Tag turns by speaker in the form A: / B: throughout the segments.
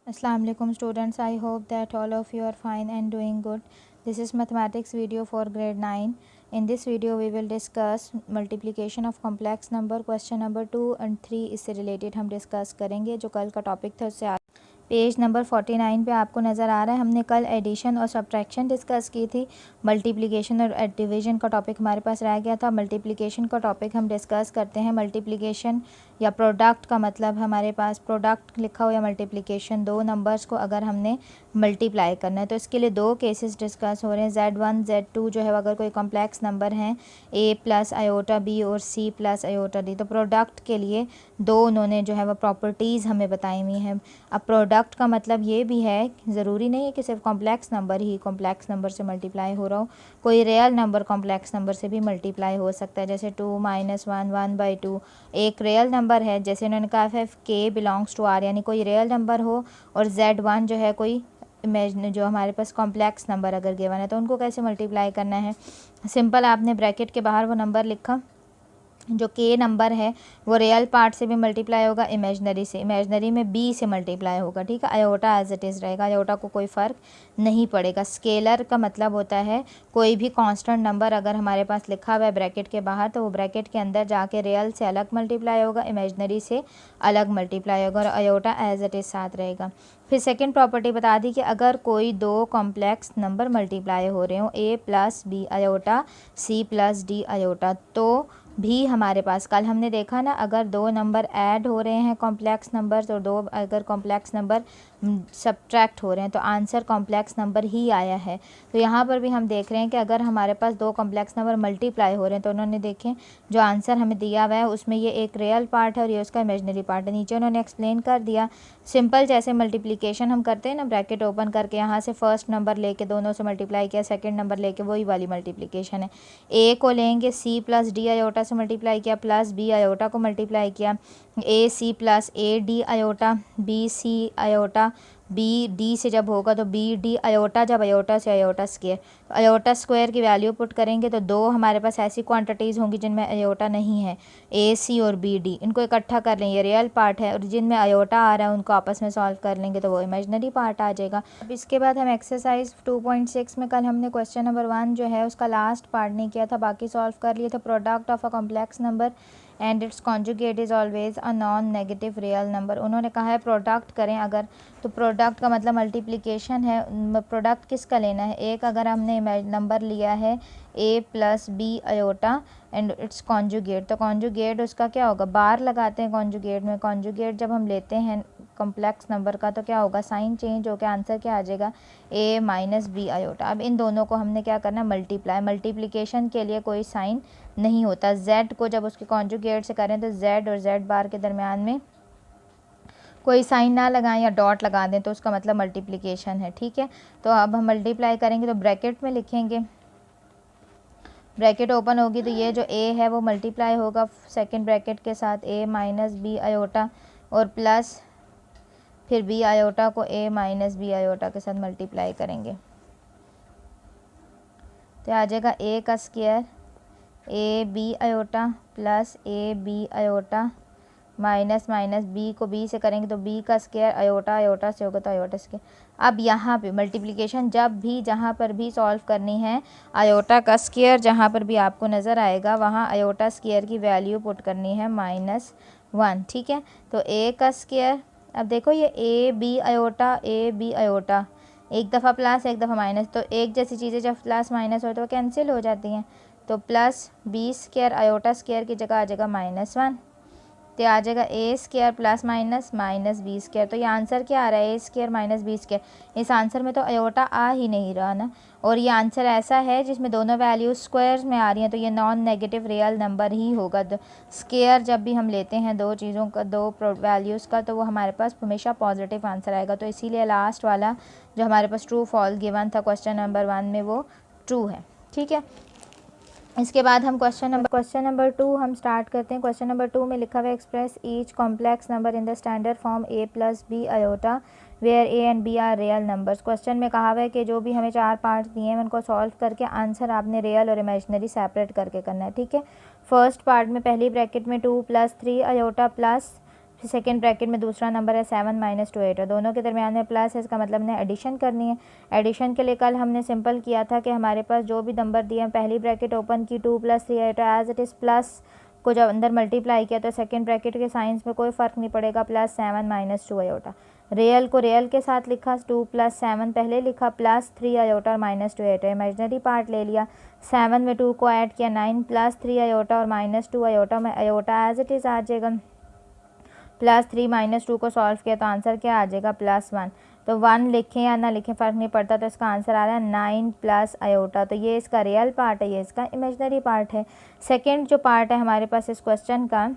A: Assalamu alaikum students, I hope that all of you are fine and doing good. This is mathematics video for grade 9. In this video we will discuss multiplication of complex number, question number 2 and 3 इससे related हम discuss करेंगे। जो कल का topic था उससे page number 49 पे आपको नज़र आ रहा है। हमने कल एडिशन और सब्ट्रैक्शन डिस्कस की थी। मल्टीप्लिकेशन और डिवीज़न का टॉपिक हमारे पास रह गया था। मल्टीप्लिकेशन का टॉपिक हम डिस्कस करते हैं। मल्टीप्लिकेशन या प्रोडक्ट का मतलब हमारे पास प्रोडक्ट लिखा हो या मल्टीप्लिकेशन, दो नंबर्स को अगर हमने मल्टीप्लाई करना है तो इसके लिए दो केसेस डिस्कस हो रहे हैं। Z1 Z2 जो है अगर कोई कॉम्प्लेक्स नंबर हैं A प्लस आयोटा B और C प्लस आयोटा D, तो प्रोडक्ट के लिए दो उन्होंने जो है वह प्रॉपर्टीज़ हमें बताई हुई हैं। अब प्रोडक्ट का मतलब ये भी है, ज़रूरी नहीं है कि सिर्फ कॉम्प्लेक्स नंबर ही कॉम्प्लेक्स नंबर से मल्टीप्लाई हो रहा हो, कोई रियल नंबर कॉम्प्लेक्स नंबर से भी मल्टीप्लाई हो सकता है। जैसे 2 - 1 1/2 एक रियल नंबर है, जैसे उन्होंने कहा है K बिलोंग्स टू R, यानी कोई रियल नंबर हो और Z1 जो है कोई इमेजिन जो हमारे पास कॉम्प्लेक्स नंबर अगर गिवन है तो उनको कैसे मल्टीप्लाई करना है। सिंपल, आपने ब्रैकेट के बाहर वो नंबर लिखा, जो K नंबर है वो रियल पार्ट से भी मल्टीप्लाई होगा, इमेजनरी से, इमेजनरी में B से मल्टीप्लाई होगा। ठीक है, आयोटा एज इट इज़ रहेगा, आयोटा को कोई फ़र्क नहीं पड़ेगा। स्केलर का मतलब होता है कोई भी कांस्टेंट नंबर अगर हमारे पास लिखा हुआ है ब्रैकेट के बाहर तो वो ब्रैकेट के अंदर जाके रियल से अलग मल्टीप्लाई होगा, इमेजनरी से अलग मल्टीप्लाई होगा, और आयोटा एज इट इज़ साथ रहेगा। फिर सेकेंड प्रॉपर्टी बता दी कि अगर कोई दो कॉम्प्लेक्स नंबर मल्टीप्लाई हो रहे हो A plus B iota C plus D iota, तो भी हमारे पास कल हमने देखा ना, अगर दो नंबर ऐड हो रहे हैं कॉम्प्लेक्स नंबर और दो अगर कॉम्प्लेक्स नंबर सब्ट्रैक्ट हो रहे हैं तो आंसर कॉम्प्लेक्स नंबर ही आया है। तो यहाँ पर भी हम देख रहे हैं कि अगर हमारे पास दो कॉम्प्लेक्स नंबर मल्टीप्लाई हो रहे हैं तो उन्होंने देखें जो आंसर हमें दिया हुआ है उसमें ये एक रियल पार्ट है और ये उसका इमेजनरी पार्ट है। नीचे उन्होंने एक्सप्लेन कर दिया, सिंपल जैसे मल्टीप्लिकेशन हम करते हैं ना, ब्रैकेट ओपन करके यहाँ से फर्स्ट नंबर लेके दोनों से मल्टीप्लाई किया, सेकेंड नंबर लेके, वही वाली मल्टीप्लिकेशन है। A को लेंगे C प्लस D आयोटा से मल्टीप्लाई किया, प्लस B आयोटा को मल्टीप्लाई किया, AC plus AD iota, BC iota, BD से जब होगा तो BD आयोटा, जब आयोटा से आयोटा स्क्वायर, आयोटा स्क्वायर की वैल्यू पुट करेंगे तो दो हमारे पास ऐसी क्वांटिटीज़ होंगी जिनमें आयोटा नहीं है, AC और BD, इनको इकट्ठा कर लेंगे, रियल पार्ट है, और जिनमें आयोटा आ रहा है उनको आपस में सॉल्व कर लेंगे तो वो इमेजनरी पार्ट आ जाएगा। अब इसके बाद हम एक्सरसाइज 2.6 में कल हमने क्वेश्चन नंबर 1 जो है उसका लास्ट पार्ट नहीं किया था, बाकी सॉल्व कर लिए थे। Product of a complex number and it's conjugate is always a non negative real number. उन्होंने कहा है प्रोडक्ट करें अगर, तो प्रोडक्ट का मतलब मल्टीप्लिकेशन है। प्रोडक्ट किसका लेना है, एक अगर हमने नंबर लिया है A plus B iota and it's conjugate, तो कॉन्जुगेट उसका क्या होगा, बार लगाते हैं कॉन्जुगेट में। कॉन्जुगेट जब हम लेते हैं कॉम्प्लेक्स नंबर का तो क्या होगा, साइन चेंज होकर आंसर क्या आ जाएगा, A माइनस B आयोटा। अब इन दोनों को हमने क्या करना है, मल्टीप्लाई। मल्टीप्लिकेशन के लिए कोई साइन नहीं होता, Z को जब उसके कॉन्जुगेट से करें तो Z और Z बार के दरमियान में कोई साइन ना लगाएं या डॉट लगा दें तो उसका मतलब मल्टीप्लिकेशन है। ठीक है, तो अब हम मल्टीप्लाई करेंगे तो ब्रैकेट में लिखेंगे, ब्रैकेट ओपन होगी तो ये जो A है वो मल्टीप्लाई होगा सेकंड ब्रैकेट के साथ A माइनस B आयोटा, और प्लस फिर B आयोटा को A माइनस B आयोटा के साथ मल्टीप्लाई करेंगे तो आ जाएगा A का square AB iota plus AB iota minus minus B को B से करेंगे तो B का स्क्वायर आयोटा आयोटा से होगा तो आयोटा स्क्वायर। अब यहाँ पे मल्टीप्लिकेशन जब भी जहाँ पर भी सॉल्व करनी है, आयोटा का स्क्वायर जहाँ पर भी आपको नज़र आएगा वहाँ आयोटा स्क्वायर की वैल्यू पुट करनी है -1। ठीक है, तो A का स्क्वायर, अब देखो ये AB आयोटा AB आयोटा, एक दफ़ा प्लस एक दफ़ा माइनस, तो एक जैसी चीज़ें जब प्लस माइनस हो तो वो कैंसिल हो जाती हैं, तो plus B square iota square की जगह आ जाएगा -1, तो आ जाएगा A square plus minus minus B square. तो ये आंसर क्या आ रहा है, A square minus B square. इस आंसर में तो आयोटा आ ही नहीं रहा ना, और ये आंसर ऐसा है जिसमें दोनों वैल्यूज स्क्वायर्स में आ रही हैं, तो ये नॉन नेगेटिव रियल नंबर ही होगा। स्क्वायर जब भी हम लेते हैं दो चीज़ों का, दो वैल्यूज़ का, तो वो हमारे पास हमेशा पॉजिटिव आंसर आएगा। तो इसीलिए लास्ट वाला जो हमारे पास ट्रू फॉल्स गिवन था क्वेश्चन नंबर 1 में वो ट्रू है। ठीक है, इसके बाद हम क्वेश्चन नंबर 2 हम स्टार्ट करते हैं। क्वेश्चन नंबर 2 में लिखा हुआ है express each complex number in the standard form A plus B iota where A and B are real numbers. Question में कहा हुआ है कि जो भी हमें चार पार्ट्स दिए हैं उनको सॉल्व करके आंसर आपने रियल और इमेजनरी सेपरेट करके करना है। ठीक है, फर्स्ट पार्ट में पहली ब्रैकेट में 2 + 3 आयोटा प्लस फिर सेकेंड ब्रैकेट में दूसरा नंबर है 7 माइनस 2 8 दोनों के दरमियान में प्लस है, इसका मतलब हमने एडिशन करनी है। एडिशन के लिए कल हमने सिंपल किया था कि हमारे पास जो भी नंबर दिए हैं पहली ब्रैकेट ओपन की 2 + 3 8 एज इट इज़ प्लस को जब अंदर मल्टीप्लाई किया तो सेकेंड ब्रैकेट के साइंस में कोई फ़र्क नहीं पड़ेगा, +7 माइनस 2 आयोटा। रियल को रियल के साथ लिखा, 2 + 7 पहले लिखा, +3 आयोटा और -2 आयोटा। इमेजिनरी पार्ट ले लिया, 7 में 2 को ऐड किया 9 + 3 आयोटा और -2 आयोटा में आयोटा एज इट इज़ आ जाएगा। +3 - 2 को सॉल्व किया तो आंसर क्या आ जाएगा, +1। तो 1 लिखें या ना लिखें फ़र्क नहीं पड़ता, तो इसका आंसर आ रहा है 9 + आयोटा। तो ये इसका रियल पार्ट है, ये इसका इमेजिनरी पार्ट है। सेकंड जो पार्ट है हमारे पास इस क्वेश्चन का,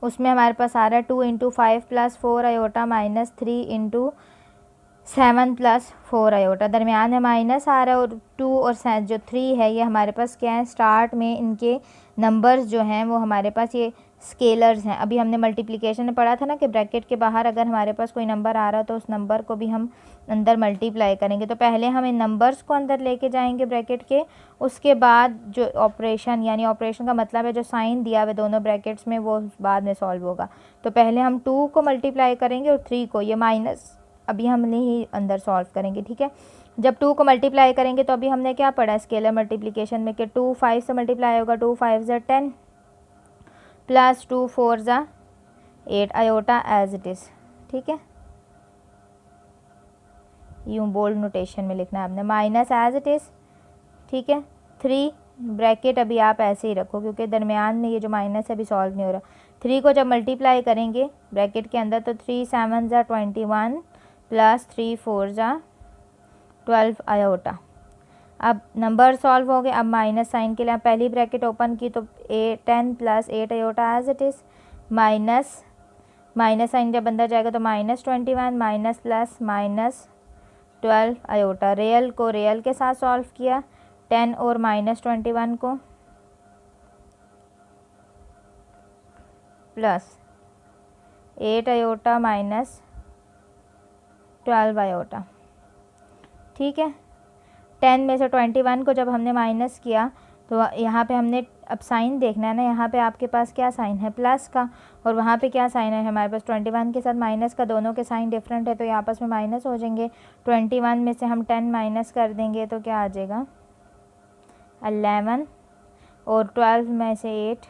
A: उसमें हमारे पास आ रहा है 2 × 5 + 4 आयोटा -3 × 7 + 4 आयोटा। दरमियान में माइनस आ रहा है और 2 और जो 3 है ये हमारे पास क्या है, स्टार्ट में इनके नंबर्स जो हैं वो हमारे पास ये स्केलर्स हैं। अभी हमने मल्टीप्लिकेशन में पढ़ा था ना कि ब्रैकेट के बाहर अगर हमारे पास कोई नंबर आ रहा है तो उस नंबर को भी हम अंदर मल्टीप्लाई करेंगे। तो पहले हम इन नंबर्स को अंदर लेके जाएंगे ब्रैकेट के, उसके बाद जो ऑपरेशन, यानी ऑपरेशन का मतलब है जो साइन दिया हुआ दोनों ब्रैकेट्स में वो बाद में सॉल्व होगा। तो पहले हम 2 को मल्टीप्लाई करेंगे और 3 को, ये माइनस अभी हमने ही अंदर सॉल्व करेंगे, ठीक है। जब 2 को मल्टीप्लाई करेंगे तो अभी हमने क्या पढ़ा स्केलर मल्टीप्लिकेशन में कि 2 5 से मल्टीप्लाई होगा, 2 5 = 10 + 2 4 = 8 आयोटा एज इट इज़, ठीक है। यूँ बोल्ड नोटेशन में लिखना है आपने, माइनस एज इट इज़, ठीक है। 3 ब्रैकेट अभी आप ऐसे ही रखो क्योंकि दरमियान में ये जो माइनस है अभी सॉल्व नहीं हो रहा। 3 को जब मल्टीप्लाई करेंगे ब्रैकेट के अंदर तो 3 7 = 21 + 3 4 = 12 आयोटा। अब नंबर सॉल्व हो गए। अब माइनस साइन के लिए आप पहली ब्रैकेट ओपन की तो 10 + 8 iota as it is, minus sign जब अंदर जाएगा तो -21 माइनस प्लस -12 आयोटा। रियल को रियल के साथ सॉल्व किया, 10 और -21 को प्लस 8 आयोटा -12 आयोटा, ठीक है। 10 में से 21 को जब हमने माइनस किया तो यहाँ पे हमने अब साइन देखना है ना, यहाँ पे आपके पास क्या साइन है, प्लस का, और वहाँ पे क्या साइन है हमारे पास 21 के साथ माइनस का, दोनों के साइन डिफरेंट है तो ये आपस में माइनस हो जाएंगे। 21 में से हम 10 माइनस कर देंगे तो क्या आ जाएगा 11, और 12 में से 8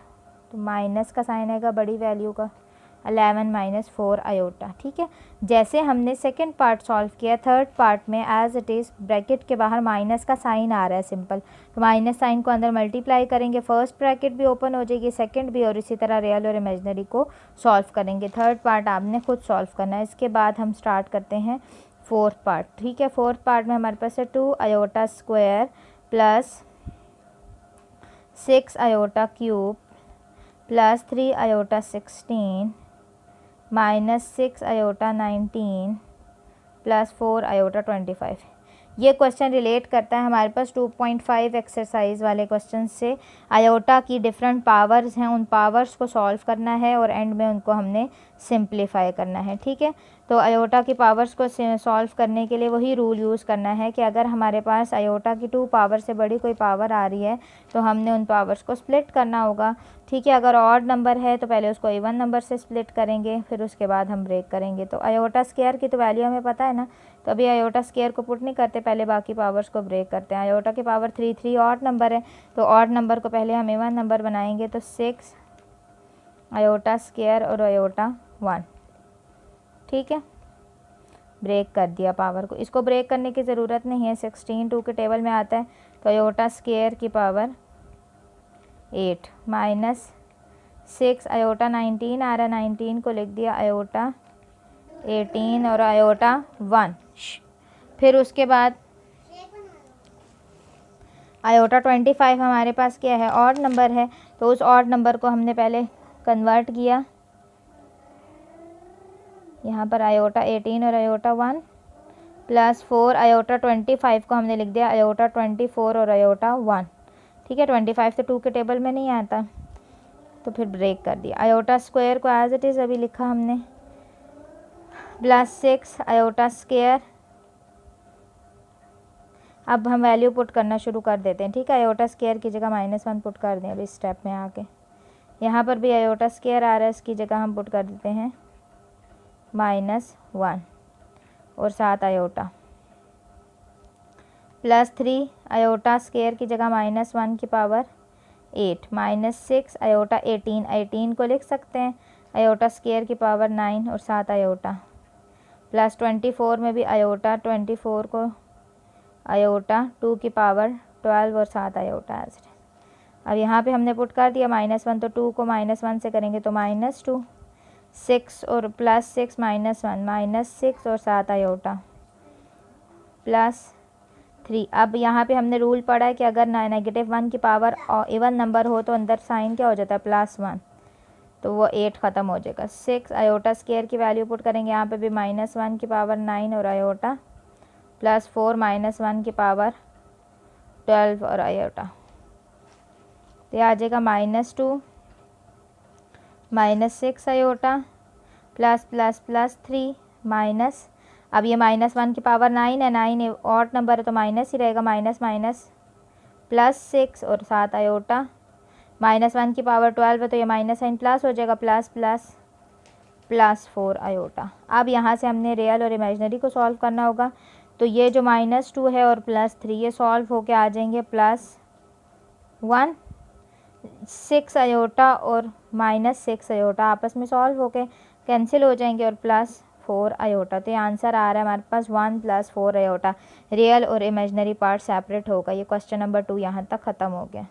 A: तो माइनस का साइन आएगा बड़ी वैल्यू का, 11 - 4 आयोटा, ठीक है। जैसे हमने सेकंड पार्ट सॉल्व किया, थर्ड पार्ट में एज इट इज़ ब्रैकेट के बाहर माइनस का साइन आ रहा है सिंपल, तो माइनस साइन को अंदर मल्टीप्लाई करेंगे, फर्स्ट ब्रैकेट भी ओपन हो जाएगी, सेकंड भी, और इसी तरह रियल और इमेजिनरी को सॉल्व करेंगे। थर्ड पार्ट आपने खुद सॉल्व करना है। इसके बाद हम स्टार्ट करते हैं फोर्थ पार्ट, ठीक है। फोर्थ पार्ट में हमारे पास है 2 iota square plus 6 iota cube plus 3 iota 16 -6 iota 19 plus 4 iota 25। ये क्वेश्चन रिलेट करता है हमारे पास 2.5 एक्सरसाइज वाले क्वेश्चन से। आयोटा की डिफरेंट पावर्स हैं, उन पावर्स को सॉल्व करना है और एंड में उनको हमने सिंप्लीफाई करना है, ठीक है। तो आयोटा की पावर्स को सॉल्व करने के लिए वही रूल यूज़ करना है कि अगर हमारे पास आयोटा की 2 पावर से बड़ी कोई पावर आ रही है तो हमने उन पावर्स को स्प्लिट करना होगा, ठीक है। अगर ऑड नंबर है तो पहले उसको इवन नंबर से स्प्लिट करेंगे, फिर उसके बाद हम ब्रेक करेंगे। तो आयोटा स्क्वायर की तो वैल्यू हमें पता है ना, तो अभी आयोटा स्क्वायर को पुट नहीं करते, पहले बाकी पावर्स को ब्रेक करते हैं। आयोटा की पावर 3 ऑड नंबर है, तो ऑड नंबर को पहले हम इवन नंबर बनाएंगे, तो 6 आयोटा स्क्वायर और आयोटा 1, ठीक है। ब्रेक कर दिया पावर को, इसको ब्रेक करने की ज़रूरत नहीं है, 16 2 के टेबल में आता है। तो आयोटा स्क्वायर की पावर 8 -6 आयोटा 19 आ रहा है, 19 को लिख दिया आयोटा 18 और आयोटा 1। फिर उसके बाद आयोटा 25 हमारे पास क्या है, ऑड नंबर है, तो उस ऑड नंबर को हमने पहले कन्वर्ट किया, यहाँ पर आयोटा 18 और आयोटा 1 प्लस 4 आयोटा 25 को हमने लिख दिया आयोटा 24 और आयोटा 1, ठीक है। 25 तो 2 के टेबल में नहीं आता, तो फिर ब्रेक कर दिया। आयोटा स्क्वायर को एज इट इज़ अभी लिखा हमने, प्लस 6 आयोटा स्क्वायर। अब हम वैल्यू पुट करना शुरू कर देते हैं, ठीक है। आयोटा स्क्वायर की जगह -1 पुट कर दें अभी स्टेप में आके, यहाँ पर भी आयोटा स्क्वायर आ रहा है, इसकी जगह हम पुट कर देते हैं -1 और 7 आयोटा, +3 आयोटा स्क्वायर की जगह -1 की पावर 8, -6 आयोटा 18 को लिख सकते हैं आयोटा स्क्वायर की पावर 9 और 7 आयोटा, +24 में भी आयोटा 24 को आयोटा 2 की पावर 12 और 7 आयोटा। अब यहाँ पे हमने पुट कर दिया -1, तो 2 को -1 से करेंगे तो -2, 6 और +6 -1 -6 और 7 आयोटा +3। अब यहाँ पे हमने रूल पढ़ा है कि अगर -1 की पावर इवन नंबर हो तो अंदर साइन क्या हो जाता है +1, तो वो 8 ख़त्म हो जाएगा। 6 आयोटा स्क्वायर की वैल्यू पुट करेंगे, यहाँ पे भी -1 की पावर 9 और आयोटा, +4 -1 की पावर 12 और आयोटा, तो ये आ जाएगा -2 -6 आयोटा +++3 माइनस, अब ये -1 की पावर 9 है, 9 ऑड नंबर है तो माइनस ही रहेगा, +6 और 7 आयोटा, -1 की पावर 12 है तो ये माइनस साइन प्लस हो जाएगा, +4 आयोटा। अब यहाँ से हमने रियल और इमेजिनरी को सॉल्व करना होगा, तो ये जो -2 है और +3 ये सॉल्व होके आ जाएंगे +1, 6 आयोटा और -6 आयोटा आपस में सॉल्व होके कैंसिल हो जाएंगे और +4 आयोटा, तो ये आंसर आ रहा है हमारे पास 1 + 4 आयोटा। रियल और इमेजिनरी पार्ट सेपरेट होगा। ये क्वेश्चन नंबर 2 यहाँ तक ख़त्म हो गया।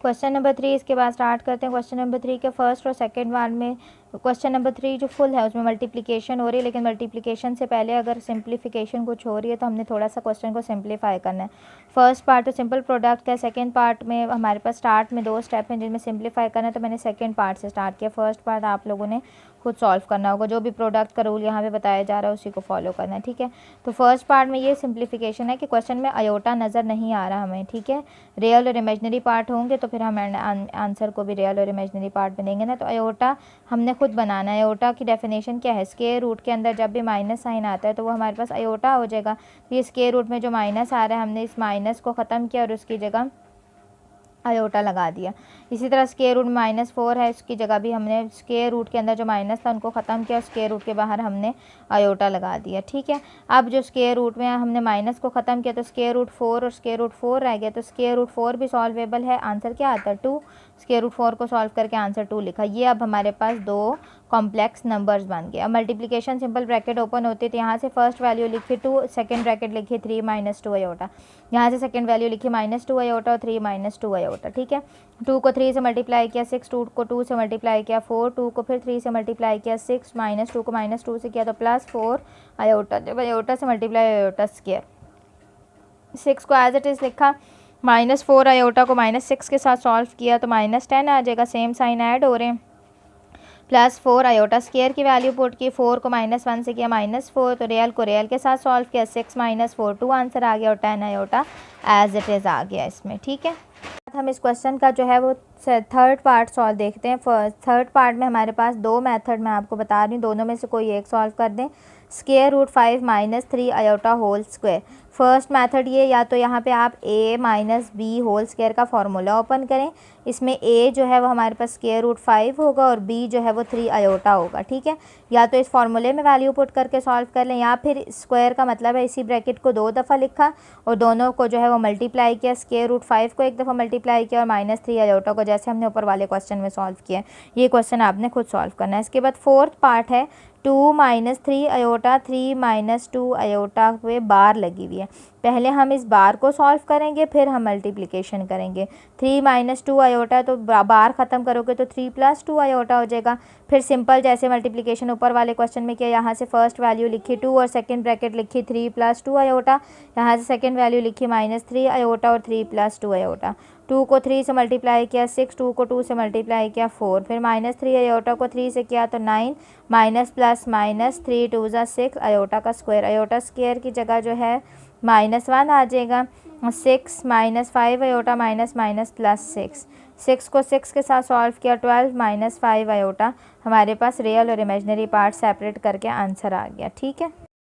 A: क्वेश्चन नंबर 3 इसके बाद स्टार्ट करते हैं। क्वेश्चन नंबर 3 के फर्स्ट और सेकंड पार्ट में, क्वेश्चन नंबर 3 जो फुल है उसमें मल्टीप्लिकेशन हो रही है, लेकिन मल्टीप्लिकेशन से पहले अगर सिंप्लीफिकेशन कुछ हो रही है तो हमने थोड़ा सा क्वेश्चन को सिंप्लीफाई करना है। फर्स्ट पार्ट तो सिंपल प्रोडक्ट का है, सेकंड पार्ट में हमारे पास स्टार्ट में 2 स्टेप हैं जिनमें सिंप्लीफाई करना है, तो मैंने सेकंड पार्ट से स्टार्ट किया। फर्स्ट पार्ट आप लोगों ने खुद सॉल्व करना होगा, जो भी प्रोडक्ट का रूल यहाँ पे बताया जा रहा है उसी को फॉलो करना है, ठीक है। तो फर्स्ट पार्ट में ये सिंप्लीफिकेशन है कि क्वेश्चन में आयोटा नज़र नहीं आ रहा हमें, ठीक है। रियल और इमेजिनरी पार्ट होंगे तो फिर हम आंसर को भी रियल और इमेजिनरी पार्ट में देंगे ना। तो आयोटा हमने खुद बनाना है। आयोटा की डेफिनेशन क्या है, स्क्वायर रूट के अंदर जब भी माइनस साइन आता है तो वो हमारे पास आयोटा हो जाएगा। तो ये स्क्वायर रूट में जो माइनस आ रहा है हमने इस माइनस को ख़त्म किया और उसकी जगह आयोटा लगा दिया। इसी तरह स्क्वायर रूट -4 है, इसकी जगह भी हमने स्क्वायर रूट के अंदर जो माइनस था उनको ख़त्म किया, स्क्वायर रूट के बाहर हमने आयोटा लगा दिया, ठीक है। अब जो स्क्वायर रूट में हमने माइनस को ख़त्म किया तो स्क्वायर रूट 4 और स्क्वायर रूट 4 रह गया, तो स्क्वायर रूट 4 भी सॉल्वेबल है। आंसर क्या आता है 2। स्क्वायर रूट 4 को सॉल्व करके आंसर 2 लिखा। ये अब हमारे पास 2 कॉम्प्लेक्स नंबर्स बन गए। अब मल्टीप्लिकेशन सिंपल ब्रैकेट ओपन होती है तो यहाँ से फर्स्ट वैल्यू लिखी 2, सेकंड ब्रैकेट लिखी 3 - 2 आयोटा, यहाँ से सेकंड वैल्यू लिखी -2 आयोटा और 3 - 2 आयोटा, ठीक है। 2 को 3 से मल्टीप्लाई किया 6, 2 को 2 से मल्टीप्लाई किया 4, 2 को फिर 3 से मल्टीप्लाई किया 6, -2 को -2 से किया तो +4 आयोटा। जब आयोटा से मल्टीप्लाई आयोटा स्क्वायर, 6 को एज इट इज़ लिखा, -4 आयोटा को -6 के साथ सॉल्व किया तो -10 आ जाएगा, सेम साइन ऐड हो रहे हैं। +4 आयोटा स्क्वायर की वैल्यू पुट की, 4 को -1 से किया -4, तो रियल को रियल के साथ सॉल्व किया, 6 - 4 2 आंसर आ गया और 10 आयोटा एज इट इज़ आ गया इसमें, ठीक है। हम इस क्वेश्चन का जो है वो थर्ड पार्ट सॉल्व देखते हैं। थर्ड पार्ट में हमारे पास 2 मेथड मैं आपको बता रही हूँ, दोनों में से कोई एक सॉल्व कर दें। Square root 5 - 3 iota whole square, first method ये, या तो यहाँ पे आप a - b होल स्क्वायर का फार्मूला ओपन करें, इसमें a जो है वो हमारे पास स्क्वायर रूट 5 होगा और b जो है वो 3 आयोटा होगा, ठीक है। या तो इस फार्मूले में वैल्यू पुट करके सॉल्व कर लें, या फिर स्क्वायर का मतलब है इसी ब्रैकेट को 2 दफ़ा लिखा और दोनों को जो है वो मल्टीप्लाई किया, स्क्वायर रूट 5 को एक दफ़ा मल्टीप्लाई किया और -3 आयोटा को जैसे हमने ऊपर वाले क्वेश्चन में सॉल्व किया। ये क्वेश्चन आपने खुद सॉल्व करना है। इसके बाद फोर्थ पार्ट है 2 - 3 आयोटा, 3 - 2 आयोटा पे बार लगी हुई है। पहले हम इस बार को सॉल्व करेंगे फिर हम मल्टीप्लिकेशन करेंगे। 3 - 2 आयोटा तो बार ख़त्म करोगे तो 3 + 2 आयोटा हो जाएगा। फिर सिंपल जैसे मल्टीप्लिकेशन ऊपर वाले क्वेश्चन में किया, यहाँ से फर्स्ट वैल्यू लिखी 2 और सेकंड ब्रैकेट लिखी 3 + 2 आयोटा, यहाँ से सेकंड वैल्यू लिखी -3 आयोटा और 3 + 2 आयोटा। 2 को 3 से मल्टीप्लाई किया 6, 2 को 2 से मल्टीप्लाई किया 4, फिर -3 आयोटा को 3 से किया तो 9, माइनस प्लस माइनस 3 2 ज़ा 6 आयोटा का स्क्वायर। आयोटा स्क्वायर की जगह जो है -1 आ जाएगा। 6 - 5 आयोटा माइनस माइनस प्लस 6 को 6 के साथ सॉल्व किया, 12 - 5 आयोटा। हमारे पास रियल और इमेजिनरी पार्ट सेपरेट करके आंसर आ गया, ठीक है।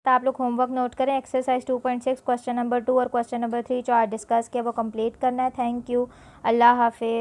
A: तो आप लोग होमवर्क नोट करें, एक्सरसाइज 2.6 क्वेश्चन नंबर 2 और क्वेश्चन नंबर 3 जो आज डिस्कस किया वो कंप्लीट करना है। थैंक यू, अल्लाह हाफिज़।